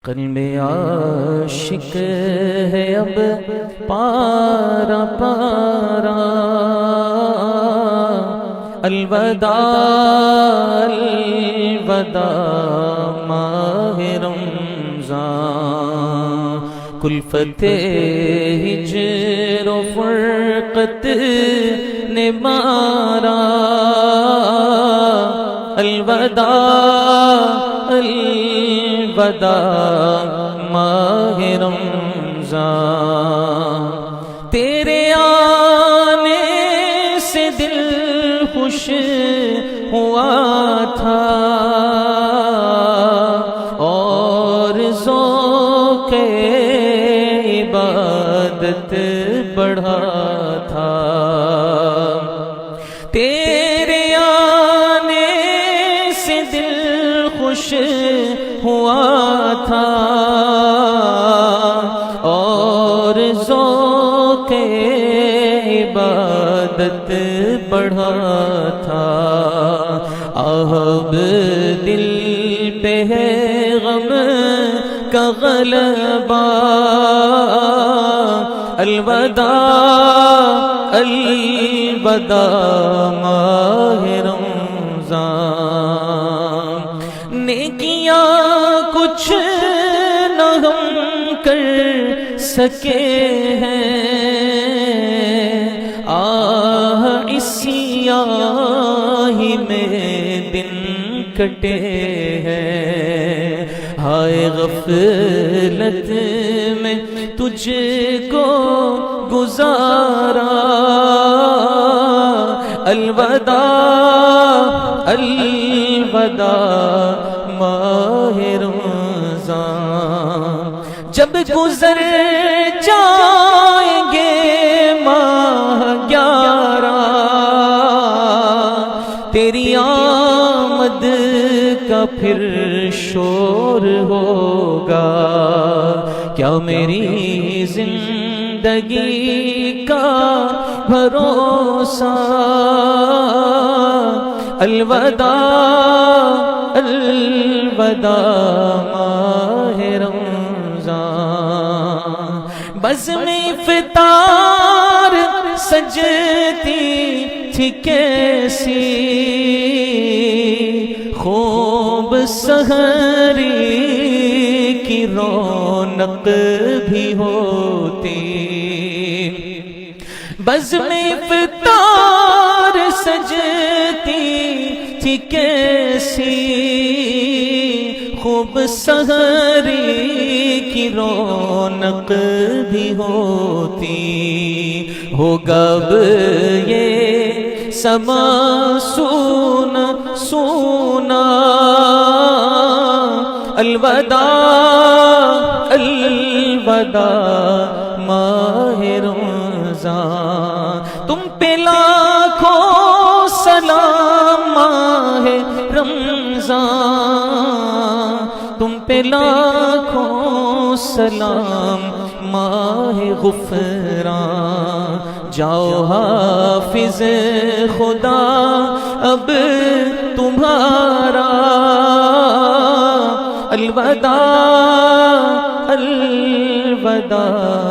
قلب عاشق ہے اب پارا پارا، الوداع الوداع ماہ رمضان، کلفت ہجر و فرقت نے مارا، الوداع الوداع ماہ رمضان، تیرے آنے سے دل خوش ہوا تھا اور ذوق عبادت بڑھا تھا، تیرے آنے سے دل خوش ہوا تھا اور ذوق عبادت بڑھا تھا، اب دل پہ ہے غم کا غلبہ، الوداع الوداع ماہ رمضان، نیکیاں کچھ نہ ہم کر سکے ہیں، آہ اسی آہی میں دن کٹے ہیں، ہائے غفلت میں تجھ کو گزارا، الوداع الوداع ماہ رمضان، جب گزر جائیں گے ماہ 11 تیری آمد کا پھر شور ہوگا، کیا میری زندگی کا بھروسہ، الوداع الوداع ماہ رمضان، بزم افطار سجتی تھی کیسی، خوب سحری کی رونق بھی ہوتی، بزم افطار سجتی تھی کیسی، خوب سحری کی رونق بھی ہوتی، ہوگا اب یہ سما سونا سونا، الوداع الوداع ماہ رمضان، تم پہ لاکھوں سلام ماہ رمضان، تم پہ لاکھوں سلام ماہ غفران، جاؤ حافظ خدا اب تمہارا، الوداع الوداع